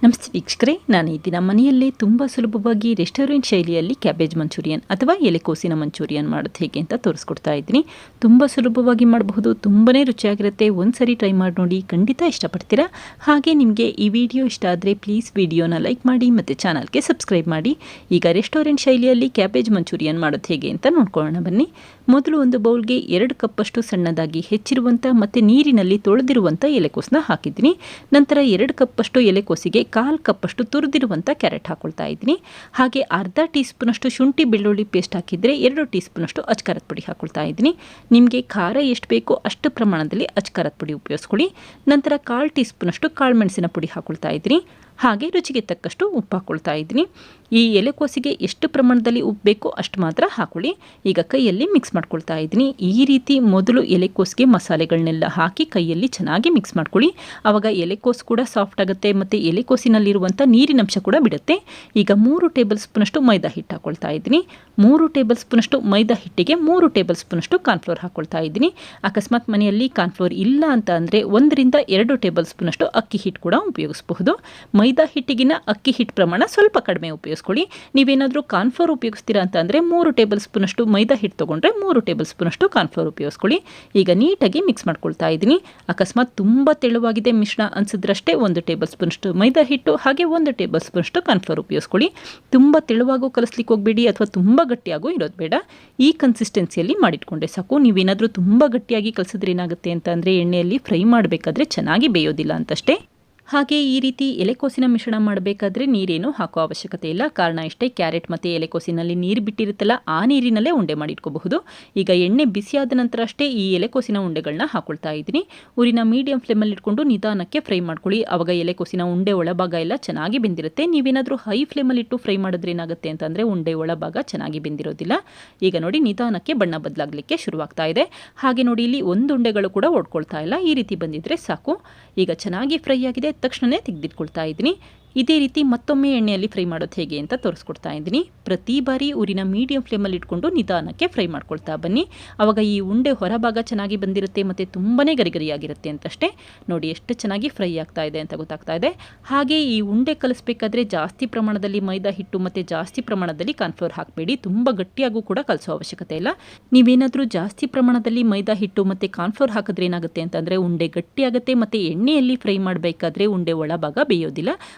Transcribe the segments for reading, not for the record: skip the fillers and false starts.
ನಮಸ್ತೆ ವೀಕ್ಷಕರೇ, ನಾನು ಈ ದಿನ ಮನೆಯಲ್ಲೇ ತುಂಬ ಸುಲಭವಾಗಿ ರೆಸ್ಟೋರೆಂಟ್ ಶೈಲಿಯಲ್ಲಿ ಕ್ಯಾಬೇಜ್ ಮಂಚೂರಿಯನ್ ಅಥವಾ ಎಲೆಕೋಸಿನ ಮಂಚೂರಿಯನ್ ಮಾಡೋದು ಹೇಗೆ ಅಂತ ತೋರಿಸ್ಕೊಡ್ತಾ ಇದ್ದೀನಿ. ತುಂಬ ಸುಲಭವಾಗಿ ಮಾಡಬಹುದು, ತುಂಬಾ ರುಚಿಯಾಗಿರುತ್ತೆ. ಒಂದ್ಸರಿ ಟ್ರೈ ಮಾಡಿ ನೋಡಿ, ಖಂಡಿತ ಇಷ್ಟಪಡ್ತೀರಾ. ಹಾಗೆ ನಿಮಗೆ ಈ ವಿಡಿಯೋ ಇಷ್ಟ ಆದರೆ ಪ್ಲೀಸ್ ವಿಡಿಯೋನ ಲೈಕ್ ಮಾಡಿ ಮತ್ತು ಚಾನಲ್ಗೆ ಸಬ್ಸ್ಕ್ರೈಬ್ ಮಾಡಿ. ಈಗ ರೆಸ್ಟೋರೆಂಟ್ ಶೈಲಿಯಲ್ಲಿ ಕ್ಯಾಬೇಜ್ ಮಂಚೂರಿಯನ್ ಮಾಡೋದು ಹೇಗೆ ಅಂತ ನೋಡ್ಕೊಳ್ಳೋಣ ಬನ್ನಿ. ಮೊದಲು ಒಂದು ಬೌಲ್ಗೆ 2 ಕಪ್ಪಷ್ಟು ಸಣ್ಣದಾಗಿ ಹೆಚ್ಚಿರುವಂಥ ಮತ್ತು ನೀರಿನಲ್ಲಿ ತೊಳೆದಿರುವಂಥ ಎಲೆಕೋಸನ್ನ ಹಾಕಿದ್ದೀನಿ. ನಂತರ 2 ಕಪ್ಪಷ್ಟು ಎಲೆಕೋಸಿಗೆ 1/4 ಕಪ್ಪಷ್ಟು ತುರಿದಿರುವಂಥ ಕ್ಯಾರೆಟ್ ಹಾಕೊಳ್ತಾ ಇದ್ದೀನಿ. ಹಾಗೆ ಅರ್ಧ ಟೀ ಸ್ಪೂನಷ್ಟು ಶುಂಠಿ ಬೆಳ್ಳುಳ್ಳಿ ಪೇಸ್ಟ್ ಹಾಕಿದರೆ 2 ಟೀ ಸ್ಪೂನಷ್ಟು ಅಚ್ಕಾರದ ಪುಡಿ ಹಾಕೊಳ್ತಾ ಇದ್ದೀನಿ. ನಿಮಗೆ ಖಾರ ಎಷ್ಟು ಬೇಕೋ ಅಷ್ಟು ಪ್ರಮಾಣದಲ್ಲಿ ಅಚ್ಕಾರದ ಪುಡಿ ಉಪಯೋಗಿಸ್ಕೊಳ್ಳಿ. ನಂತರ 1/4 ಟೀ ಸ್ಪೂನಷ್ಟು ಕಾಳು ಮೆಣಸಿನ ಪುಡಿ ಹಾಕೊಳ್ತಾ ಇದ್ದೀನಿ. ಹಾಗೆ ರುಚಿಗೆ ತಕ್ಕಷ್ಟು ಉಪ್ಪು ಹಾಕ್ಕೊಳ್ತಾ ಇದ್ದೀನಿ. ಈ ಎಲೆಕೋಸಿಗೆ ಎಷ್ಟು ಪ್ರಮಾಣದಲ್ಲಿ ಉಪ್ಪು ಬೇಕೋ ಅಷ್ಟು ಮಾತ್ರ ಹಾಕೊಳ್ಳಿ. ಈಗ ಕೈಯಲ್ಲಿ ಮಿಕ್ಸ್ ಮಾಡ್ಕೊಳ್ತಾ ಇದ್ದೀನಿ. ಈ ರೀತಿ ಮೊದಲು ಎಲೆಕೋಸಿಗೆ ಮಸಾಲೆಗಳನ್ನೆಲ್ಲ ಹಾಕಿ ಕೈಯಲ್ಲಿ ಚೆನ್ನಾಗಿ ಮಿಕ್ಸ್ ಮಾಡ್ಕೊಳ್ಳಿ. ಆವಾಗ ಎಲೆಕೋಸು ಕೂಡ ಸಾಫ್ಟ್ ಆಗುತ್ತೆ ಮತ್ತು ಎಲೆಕೋಸಿನಲ್ಲಿರುವಂಥ ನೀರಿನಂಶ ಕೂಡ ಬಿಡುತ್ತೆ. ಈಗ 3 ಟೇಬಲ್ ಸ್ಪೂನಷ್ಟು ಮೈದಾ ಹಿಟ್ಟು ಹಾಕ್ಕೊಳ್ತಾ ಇದ್ದೀನಿ. 3 ಟೇಬಲ್ ಸ್ಪೂನಷ್ಟು ಮೈದಾ ಹಿಟ್ಟಿಗೆ 3 ಟೇಬಲ್ ಸ್ಪೂನಷ್ಟು ಕಾರ್ನ್ಫ್ಲೋರ್ ಹಾಕ್ಕೊಳ್ತಾ ಇದ್ದೀನಿ. ಅಕಸ್ಮಾತ್ ಮನೆಯಲ್ಲಿ ಕಾರ್ನ್ಫ್ಲೋರ್ ಇಲ್ಲ ಅಂತ ಅಂದರೆ 1 ರಿಂದ 2 ಟೇಬಲ್ ಸ್ಪೂನಷ್ಟು ಅಕ್ಕಿ ಹಿಟ್ಟು ಕೂಡ ಉಪಯೋಗಿಸಬಹುದು. ಮೈದಾ ಹಿಟ್ಟಿಗಿನ ಅಕ್ಕಿ ಹಿಟ್ಟು ಪ್ರಮಾಣ ಸ್ವಲ್ಪ ಕಡಿಮೆ ಉಪಯೋಗಿಸ್ಕೊಳ್ಳಿ. ನೀವೇನಾದರೂ ಕಾರ್ನ್ಫ್ಲೋರ್ ಉಪಯೋಗಿಸ್ತೀರಾ ಅಂತ ಅಂದರೆ 3 ಟೇಬಲ್ ಸ್ಪೂನಷ್ಟು ಮೈದಾ ಹಿಟ್ಟು ತೊಗೊಂಡ್ರೆ 3 ಟೇಬಲ್ ಸ್ಪೂನಷ್ಟು ಕಾರ್ನ್ಫ್ಲೋರ್ ಉಪಯೋಗಿಸ್ಕೊಳ್ಳಿ. ಈಗ ನೀಟಾಗಿ ಮಿಕ್ಸ್ ಮಾಡ್ಕೊಳ್ತಾ ಇದ್ದೀನಿ. ಅಕಸ್ಮಾತ್ ತುಂಬ ತೆಳುವಾಗಿದೆ ಮಿಶ್ರಣ ಅನಿಸಿದ್ರಷ್ಟೇ 1 ಟೇಬಲ್ ಸ್ಪೂನಷ್ಟು ಮೈದಾ ಹಿಟ್ಟು ಹಾಗೆ 1 ಟೇಬಲ್ ಸ್ಪೂನಷ್ಟು ಕಾರ್ನ್ಫ್ಲೋರ್ ಉಪಯೋಗಿಸ್ಕೊಳ್ಳಿ. ತುಂಬ ತೆಳುವಾಗೂ ಕಲಿಸ್ಲಿಕ್ಕೆ ಹೋಗಬೇಡಿ ಅಥವಾ ತುಂಬ ಗಟ್ಟಿಯಾಗೂ ಇರೋದು ಬೇಡ. ಈ ಕನ್ಸಿಸ್ಟೆನ್ಸಿಯಲ್ಲಿ ಮಾಡಿಟ್ಕೊಂಡೆ ಸಾಕು. ನೀವೇನಾದರೂ ತುಂಬ ಗಟ್ಟಿಯಾಗಿ ಕಲಿಸಿದ್ರೆ ಏನಾಗುತ್ತೆ ಅಂತ ಅಂದರೆ ಎಣ್ಣೆಯಲ್ಲಿ ಫ್ರೈ ಮಾಡಬೇಕಾದ್ರೆ ಚೆನ್ನಾಗಿ ಬೇಯೋದಿಲ್ಲ ಅಂತಷ್ಟೇ. ಹಾಗೆ ಈ ರೀತಿ ಎಲೆಕೋಸಿನ ಮಿಶ್ರಣ ಮಾಡಬೇಕಾದ್ರೆ ನೀರೇನು ಹಾಕೋ ಅವಶ್ಯಕತೆ ಇಲ್ಲ. ಕಾರಣ ಇಷ್ಟೇ, ಕ್ಯಾರೆಟ್ ಮತ್ತು ಎಲೆಕೋಸಿನಲ್ಲಿ ನೀರು ಬಿಟ್ಟಿರುತ್ತಲ್ಲ, ಆ ನೀರಿನಲ್ಲೇ ಉಂಡೆ ಮಾಡಿಟ್ಕೋಬಹುದು. ಈಗ ಎಣ್ಣೆ ಬಿಸಿಯಾದ ನಂತರ ಅಷ್ಟೇ ಈ ಎಲೆಕೋಸಿನ ಉಂಡೆಗಳನ್ನ ಹಾಕೊಳ್ತಾ ಇದ್ದೀನಿ. ಊರಿನ ಮೀಡಿಯಂ ಫ್ಲೇಮಲ್ಲಿ ಇಟ್ಕೊಂಡು ನಿಧಾನಕ್ಕೆ ಫ್ರೈ ಮಾಡ್ಕೊಳ್ಳಿ. ಆವಾಗ ಎಲೆಕೋಸಿನ ಉಂಡೆ ಒಳಭಾಗ ಎಲ್ಲ ಚೆನ್ನಾಗಿ ಬೆಂದಿರುತ್ತೆ. ನೀವೇನಾದರೂ ಹೈ ಫ್ಲೇಮಲ್ಲಿ ಇಟ್ಟು ಫ್ರೈ ಮಾಡಿದ್ರೆ ಏನಾಗುತ್ತೆ ಅಂತಂದರೆ ಉಂಡೆ ಒಳಭಾಗ ಚೆನ್ನಾಗಿ ಬೆಂದಿರೋದಿಲ್ಲ. ಈಗ ನೋಡಿ ನಿಧಾನಕ್ಕೆ ಬಣ್ಣ ಬದಲಾಗಲಿಕ್ಕೆ ಶುರುವಾಗ್ತಾ ಇದೆ. ಹಾಗೆ ನೋಡಿ ಇಲ್ಲಿ ಒಂದು ಉಂಡೆಗಳು ಕೂಡ ಒಡ್ಕೊಳ್ತಾ ಇಲ್ಲ. ಈ ರೀತಿ ಬಂದಿದ್ರೆ ಸಾಕು. ಈಗ ಚೆನ್ನಾಗಿ ಫ್ರೈ ಆಗಿದೆ, ತಕ್ಷಣವೇ ತೆಗೆದಿಟ್ಕೊಳ್ತಾ ಇದ್ದೀನಿ. ಇದೇ ರೀತಿ ಮತ್ತೊಮ್ಮೆ ಎಣ್ಣೆಯಲ್ಲಿ ಫ್ರೈ ಮಾಡೋದು ಹೇಗೆ ಅಂತ ತೋರಿಸ್ಕೊಡ್ತಾ ಇದ್ದೀನಿ. ಪ್ರತಿ ಬಾರಿ ಊರಿನ ಮೀಡಿಯಂ ಫ್ಲೇಮಲ್ಲಿ ಇಟ್ಕೊಂಡು ನಿಧಾನಕ್ಕೆ ಫ್ರೈ ಮಾಡ್ಕೊಳ್ತಾ ಬನ್ನಿ. ಆವಾಗ ಈ ಉಂಡೆ ಹೊರಭಾಗ ಚೆನ್ನಾಗಿ ಬಂದಿರುತ್ತೆ ಮತ್ತು ತುಂಬಾ ಗರಿಗರಿಯಾಗಿರುತ್ತೆ ಅಂತಷ್ಟೇ. ನೋಡಿ ಎಷ್ಟು ಚೆನ್ನಾಗಿ ಫ್ರೈ ಆಗ್ತಾ ಇದೆ ಅಂತ ಗೊತ್ತಾಗ್ತಾ ಇದೆ. ಹಾಗೆ ಈ ಉಂಡೆ ಕಲಿಸ್ಬೇಕಾದ್ರೆ ಜಾಸ್ತಿ ಪ್ರಮಾಣದಲ್ಲಿ ಮೈದಾ ಹಿಟ್ಟು ಮತ್ತು ಜಾಸ್ತಿ ಪ್ರಮಾಣದಲ್ಲಿ ಕಾರ್ನ್ಫ್ಲೋರ್ ಹಾಕಬೇಡಿ. ತುಂಬ ಗಟ್ಟಿಯಾಗೂ ಕೂಡ ಕಲಿಸೋ ಅವಶ್ಯಕತೆ ಇಲ್ಲ. ನೀವೇನಾದರೂ ಜಾಸ್ತಿ ಪ್ರಮಾಣದಲ್ಲಿ ಮೈದಾ ಹಿಟ್ಟು ಮತ್ತು ಕಾರ್ನ್ಫ್ಲೋರ್ ಹಾಕಿದ್ರೆ ಏನಾಗುತ್ತೆ ಅಂತಂದರೆ ಉಂಡೆ ಗಟ್ಟಿಯಾಗುತ್ತೆ ಮತ್ತು ಎಣ್ಣೆಯಲ್ಲಿ ಫ್ರೈ ಮಾಡಬೇಕಾದ್ರೆ ಉಂಡೆ ಒಳಭಾಗ ಬೇಯೋದಿಲ್ಲ.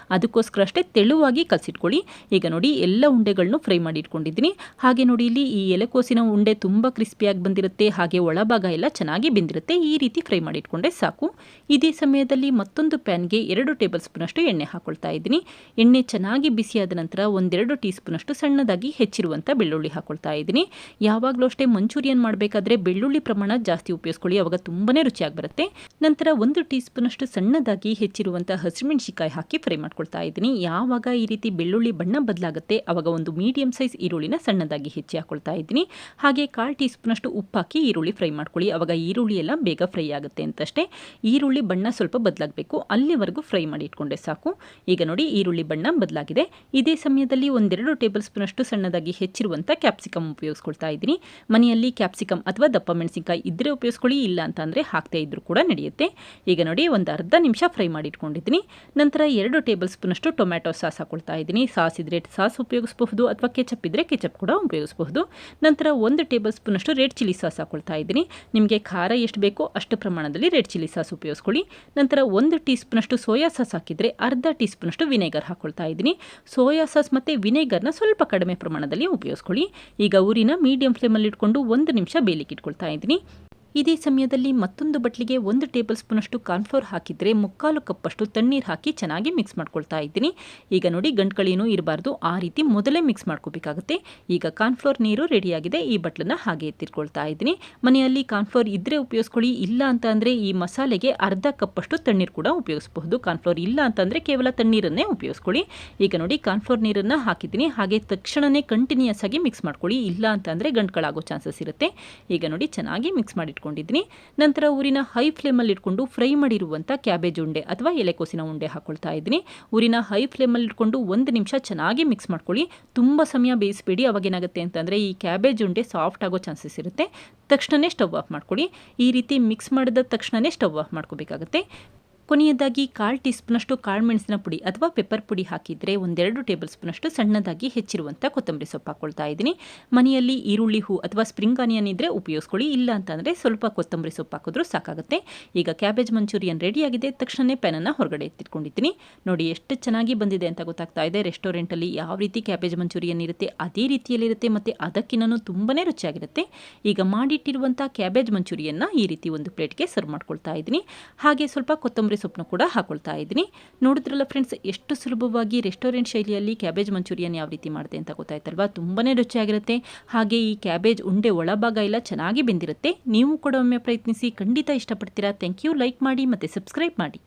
ಅದಕ್ಕೋಸ್ಕರ ಅಷ್ಟೇ ತೆಳುವಾಗಿ ಕಲಸಿಟ್ಕೊಳ್ಳಿ. ಈಗ ನೋಡಿ ಎಲ್ಲ ಉಂಡೆಗಳನ್ನು ಫ್ರೈ ಮಾಡಿ ಇಟ್ಕೊಂಡಿದ್ದೀನಿ. ಹಾಗೆ ನೋಡಿ ಇಲ್ಲಿ ಈ ಎಲೆಕೋಸಿನ ಉಂಡೆ ತುಂಬ ಕ್ರಿಸ್ಪಿಯಾಗಿ ಬಂದಿರುತ್ತೆ. ಹಾಗೆ ಒಳಭಾಗ ಎಲ್ಲ ಚೆನ್ನಾಗಿ ಬೆಂದಿರುತ್ತೆ. ಈ ರೀತಿ ಫ್ರೈ ಮಾಡಿ ಇಟ್ಕೊಂಡೆ ಸಾಕು. ಇದೇ ಸಮಯದಲ್ಲಿ ಮತ್ತೊಂದು ಪ್ಯಾನ್ಗೆ 2 ಟೇಬಲ್ ಸ್ಪೂನಷ್ಟು ಎಣ್ಣೆ ಹಾಕೊಳ್ತಾ ಇದ್ದೀನಿ. ಎಣ್ಣೆ ಚೆನ್ನಾಗಿ ಬಿಸಿಯಾದ ನಂತರ 1-2 ಟೀ ಸ್ಪೂನಷ್ಟು ಸಣ್ಣದಾಗಿ ಹೆಚ್ಚಿರುವಂಥ ಬೆಳ್ಳುಳ್ಳಿ ಹಾಕೊಳ್ತಾ ಇದ್ದೀನಿ. ಯಾವಾಗಲೂ ಅಷ್ಟೇ ಮಂಚೂರಿಯನ್ ಮಾಡಬೇಕಾದ್ರೆ ಬೆಳ್ಳುಳ್ಳಿ ಪ್ರಮಾಣ ಜಾಸ್ತಿ ಉಪಯೋಗಿಸ್ಕೊಳ್ಳಿ. ಆವಾಗ ತುಂಬಾ ರುಚಿಯಾಗಿ ಬರುತ್ತೆ. ನಂತರ 1 ಟೀ ಸ್ಪೂನಷ್ಟು ಸಣ್ಣದಾಗಿ ಹೆಚ್ಚಿರುವಂಥ ಹಸಿಮೆಣಸಿಕಾಯಿ ಹಾಕಿ ಫ್ರೈ ಮಾಡ್ಕೊಳ್ತಾ ಇದ್ದೀನಿ. ಯಾವಾಗ ಈ ರೀತಿ ಬೆಳ್ಳುಳ್ಳಿ ಬಣ್ಣ ಬದಲಾಗುತ್ತೆ ಆವಾಗ ಒಂದು ಮೀಡಿಯಂ ಸೈಜ್ ಈರುಳ್ಳಿನ ಸಣ್ಣದಾಗಿ ಹೆಚ್ಚಿ ಹಾಕೊಳ್ತಾ ಇದ್ದೀನಿ. ಹಾಗೆ 1/4 ಟೀ ಸ್ಪೂನಷ್ಟು ಉಪ್ಪು ಹಾಕಿ ಈರುಳ್ಳಿ ಫ್ರೈ ಮಾಡ್ಕೊಳ್ಳಿ. ಆವಾಗ ಈರುಳ್ಳಿ ಎಲ್ಲ ಬೇಗ ಫ್ರೈ ಆಗುತ್ತೆ ಅಂತಷ್ಟೇ. ಈರುಳ್ಳಿ ಬಣ್ಣ ಸ್ವಲ್ಪ ಬದಲಾಗಬೇಕು, ಅಲ್ಲಿವರೆಗೂ ಫ್ರೈ ಮಾಡಿ ಇಟ್ಕೊಂಡೆ ಸಾಕು. ಈಗ ನೋಡಿ ಈರುಳ್ಳಿ ಬಣ್ಣ ಬದಲಾಗಿದೆ. ಇದೇ ಸಮಯದಲ್ಲಿ 1-2 ಟೇಬಲ್ ಸ್ಪೂನಷ್ಟು ಸಣ್ಣದಾಗಿ ಹೆಚ್ಚಿರುವಂಥ ಕ್ಯಾಪ್ಸಿಕಮ್ ಉಪಯೋಗಿಸ್ಕೊಳ್ತಾ ಇದ್ದೀನಿ. ಮನೆಯಲ್ಲಿ ಕ್ಯಾಪ್ಸಿಕಮ್ ಅಥವಾ ದಪ್ಪ ಮೆಣಸಿನಕಾಯಿ ಇದ್ದರೆ ಉಪಯೋಗಿಸ್ಕೊಳ್ಳಿ, ಇಲ್ಲ ಅಂತಂದರೆ ಹಾಕದೇ ಇದ್ರೂ ಕೂಡ ನಡೆಯುತ್ತೆ. ಈಗ ನೋಡಿ ಒಂದು ಅರ್ಧ ನಿಮಿಷ ಫ್ರೈ ಮಾಡಿ ಇಟ್ಕೊಂಡಿದ್ದೀನಿ. ನಂತರ 2 ಟೇಬಲ್ ಸ್ಪೂನಷ್ಟು ಟೊಮ್ಯಾಟೊ ಸಾಸ್ ಹಾಕೊಳ್ತಾ ಇದ್ದೀನಿ. ಸಾಸ್ ಇದ್ರೆ ಸಾಸ್ ಉಪಯೋಗಿಸಬಹುದು ಅಥವಾ ಕೆಚಪ್ ಇದ್ರೆ ಕೆಚಪ್ ಕೂಡ ಉಪಯೋಗಿಸಬಹುದು. ನಂತರ 1 ಟೇಬಲ್ ಸ್ಪೂನಷ್ಟು ರೆಡ್ ಚಿಲ್ಲಿ ಸಾಸ್ ಹಾಕೊಳ್ತಾ ಇದ್ದೀನಿ. ನಿಮಗೆ ಖಾರ ಎಷ್ಟು ಬೇಕೋ ಅಷ್ಟು ಪ್ರಮಾಣದಲ್ಲಿ ರೆಡ್ ಚಿಲ್ಲಿ ಸಾಸ್ ಉಪಯೋಗಿಸ್ಕೊಳ್ಳಿ. ನಂತರ 1 ಟೀ ಸ್ಪೂನಷ್ಟು ಸೋಯಾ ಸಾಸ್ ಹಾಕಿದರೆ ಅರ್ಧ ಟೀ ಸ್ಪೂನಷ್ಟು ವಿನೆಗರ್ ಹಾಕೊಳ್ತಾ ಇದ್ದೀನಿ. ಸೋಯಾ ಸಾಸ್ ಮತ್ತು ವಿನೆಗರ್ನ ಸ್ವಲ್ಪ ಕಡಿಮೆ ಪ್ರಮಾಣದಲ್ಲಿ ಉಪಯೋಗಿಸ್ಕೊಳ್ಳಿ. ಈಗ ಊರಿನ ಮೀಡಿಯಂ ಫ್ಲೇಮಲ್ಲಿ ಇಟ್ಕೊಂಡು 1 ನಿಮಿಷ ಬೇಯಲಿಕ್ಕೆ ಇಟ್ಕೊಳ್ತಾ ಇದ್ದೀನಿ. ಇದೇ ಸಮಯದಲ್ಲಿ ಮತ್ತೊಂದು ಬಟ್ಲಿಗೆ 1 ಟೇಬಲ್ ಸ್ಪೂನಷ್ಟು ಕಾರ್ನ್ಫ್ಲೋರ್ ಹಾಕಿದರೆ 3/4 ಕಪ್ಪಷ್ಟು ತಣ್ಣೀರು ಹಾಕಿ ಚೆನ್ನಾಗಿ ಮಿಕ್ಸ್ ಮಾಡ್ಕೊಳ್ತಾ ಇದ್ದೀನಿ. ಈಗ ನೋಡಿ ಗಂಟ್ಗಳೇನೂ ಇರಬಾರ್ದು, ಆ ರೀತಿ ಮೊದಲೇ ಮಿಕ್ಸ್ ಮಾಡ್ಕೋಬೇಕಾಗುತ್ತೆ. ಈಗ ಕಾರ್ನ್ಫ್ಲೋರ್ ನೀರು ರೆಡಿಯಾಗಿದೆ. ಈ ಬಟ್ಲನ್ನ ಹಾಗೆ ಎತ್ತಿಟ್ಕೊಳ್ತಾ ಇದ್ದೀನಿ. ಮನೆಯಲ್ಲಿ ಕಾರ್ನ್ಫ್ಲೋರ್ ಇದ್ದರೆ ಉಪಯೋಗಿಸ್ಕೊಳ್ಳಿ, ಇಲ್ಲ ಅಂತ ಅಂದರೆ ಈ ಮಸಾಲೆಗೆ ಅರ್ಧ ಕಪ್ಪಷ್ಟು ತಣ್ಣೀರು ಕೂಡ ಉಪಯೋಗಿಸಬಹುದು. ಕಾರ್ನ್ಫ್ಲೋರ್ ಇಲ್ಲ ಅಂತಂದರೆ ಕೇವಲ ತಣ್ಣೀರನ್ನೇ ಉಪಯೋಗಿಸ್ಕೊಳ್ಳಿ. ಈಗ ನೋಡಿ ಕಾರ್ನ್ಫ್ಲೋರ್ ನೀರನ್ನು ಹಾಕಿದ್ದೀನಿ. ಹಾಗೆ ತಕ್ಷಣವೇ ಕಂಟಿನ್ಯೂಸ್ ಆಗಿ ಮಿಕ್ಸ್ ಮಾಡ್ಕೊಳ್ಳಿ, ಇಲ್ಲ ಅಂತಂದರೆ ಗಂಟ್ಗಳಾಗೋ ಚಾನ್ಸಸ್ ಇರುತ್ತೆ. ಈಗ ನೋಡಿ ಚೆನ್ನಾಗಿ ಮಿಕ್ಸ್ ಮಾಡಿಟ್ಕೊಳ್ಳಿ. ನಂತರ ಊರಿನ ಹೈ ಫ್ಲೇಮಲ್ಲಿ ಇಟ್ಕೊಂಡು ಫ್ರೈ ಮಾಡಿರುವಂಥ ಕ್ಯಾಬೇಜ್ ಉಂಡೆ ಅಥವಾ ಎಲೆಕೋಸಿನ ಉಂಡೆ ಹಾಕೊಳ್ತಾ ಇದ್ದೀನಿ. ಊರಿನ ಹೈ ಫ್ಲೇಮಲ್ಲಿ ಇಟ್ಕೊಂಡು 1 ನಿಮಿಷ ಚೆನ್ನಾಗಿ ಮಿಕ್ಸ್ ಮಾಡ್ಕೊಳ್ಳಿ. ತುಂಬ ಸಮಯ ಬೇಯಿಸಬೇಡಿ, ಅವಾಗ ಏನಾಗುತ್ತೆ ಅಂತಂದರೆ ಈ ಕ್ಯಾಬೇಜ್ ಉಂಡೆ ಸಾಫ್ಟ್ ಆಗೋ ಚಾನ್ಸಸ್ ಇರುತ್ತೆ. ತಕ್ಷಣವೇ ಸ್ಟವ್ ಆಫ್ ಮಾಡ್ಕೊಳ್ಳಿ. ಈ ರೀತಿ ಮಿಕ್ಸ್ ಮಾಡಿದ ತಕ್ಷಣವೇ ಸ್ಟವ್ ಆಫ್ ಮಾಡ್ಕೋಬೇಕಾಗುತ್ತೆ. ಕೊನೆಯದಾಗಿ 1/4 ಟೀ ಸ್ಪೂನಷ್ಟು ಕಾಳುಮೆಣಸಿನ ಪುಡಿ ಅಥವಾ ಪೆಪ್ಪರ್ ಪುಡಿ ಹಾಕಿದರೆ 1-2 ಟೇಬಲ್ ಸ್ಪೂನಷ್ಟು ಸಣ್ಣದಾಗಿ ಹೆಚ್ಚಿರುವಂಥ ಕೊತ್ತಂಬರಿ ಸೊಪ್ಪು ಹಾಕ್ಕೊಳ್ತಾ ಇದ್ದೀನಿ. ಮನೆಯಲ್ಲಿ ಈರುಳ್ಳಿ ಹೂ ಅಥವಾ ಸ್ಪ್ರಿಂಗ್ ಆನಿಯನ್ ಇದ್ದರೆ ಉಪಯೋಗಿಸ್ಕೊಳ್ಳಿ, ಇಲ್ಲ ಅಂತಂದರೆ ಸ್ವಲ್ಪ ಕೊತ್ತಂಬರಿ ಸೊಪ್ಪು ಹಾಕಿದ್ರೂ ಸಾಕಾಗುತ್ತೆ. ಈಗ ಕ್ಯಾಬೇಜ್ ಮಂಚೂರಿಯನ್ ರೆಡಿಯಾಗಿದೆ. ತಕ್ಷಣ ಪ್ಯಾನನ್ನು ಹೊರಗಡೆ ಎತ್ತಿಟ್ಕೊಂಡಿದ್ದೀನಿ. ನೋಡಿ ಎಷ್ಟು ಚೆನ್ನಾಗಿ ಬಂದಿದೆ ಅಂತ ಗೊತ್ತಾಗ್ತಾ ಇದೆ. ರೆಸ್ಟೋರೆಂಟಲ್ಲಿ ಯಾವ ರೀತಿ ಕ್ಯಾಬೇಜ್ ಮಂಚೂರಿಯನ್ ಇರುತ್ತೆ ಅದೇ ರೀತಿಯಲ್ಲಿರುತ್ತೆ ಮತ್ತು ಅದಕ್ಕಿನ್ನೂ ತುಂಬಾ ರುಚಿಯಾಗಿರುತ್ತೆ. ಈಗ ಮಾಡಿಟ್ಟಿರುವಂಥ ಕ್ಯಾಬೇಜ್ ಮಂಚೂರಿಯನ್ನ ಈ ರೀತಿ ಒಂದು ಪ್ಲೇಟ್ಗೆ ಸರ್ವ್ ಮಾಡ್ಕೊಳ್ತಾ ಇದ್ದೀನಿ. ಹಾಗೆ ಸ್ವಲ್ಪ ಕೊತ್ತಂಬರಿ ಸೊಪ್ಪನ್ನು ಕೂಡ ಹಾಕೊಳ್ತಾ ಇದ್ದೀನಿ. ನೋಡಿದ್ರಲ್ಲ ಫ್ರೆಂಡ್ಸ್, ಎಷ್ಟು ಸುಲಭವಾಗಿ ರೆಸ್ಟೋರೆಂಟ್ ಶೈಲಿಯಲ್ಲಿ ಕ್ಯಾಬೇಜ್ ಮಂಚೂರಿಯನ್ ಯಾವ ರೀತಿ ಮಾಡಿದೆ ಅಂತ ಗೊತ್ತಾಯ್ತಲ್ವಾ. ತುಂಬಾನೇ ರುಚಿಯಾಗಿರುತ್ತೆ. ಹಾಗೆ ಈ ಕ್ಯಾಬೇಜ್ ಉಂಡೆ ಒಳಭಾಗ ಎಲ್ಲ ಚೆನ್ನಾಗಿ ಬೆಂದಿರುತ್ತೆ. ನೀವು ಕೂಡ ಒಮ್ಮೆ ಪ್ರಯತ್ನಿಸಿ, ಖಂಡಿತ ಇಷ್ಟಪಡ್ತೀರಾ. Thank you. ಲೈಕ್ ಮಾಡಿ ಮತ್ತು ಸಬ್ಸ್ಕ್ರೈಬ್ ಮಾಡಿ.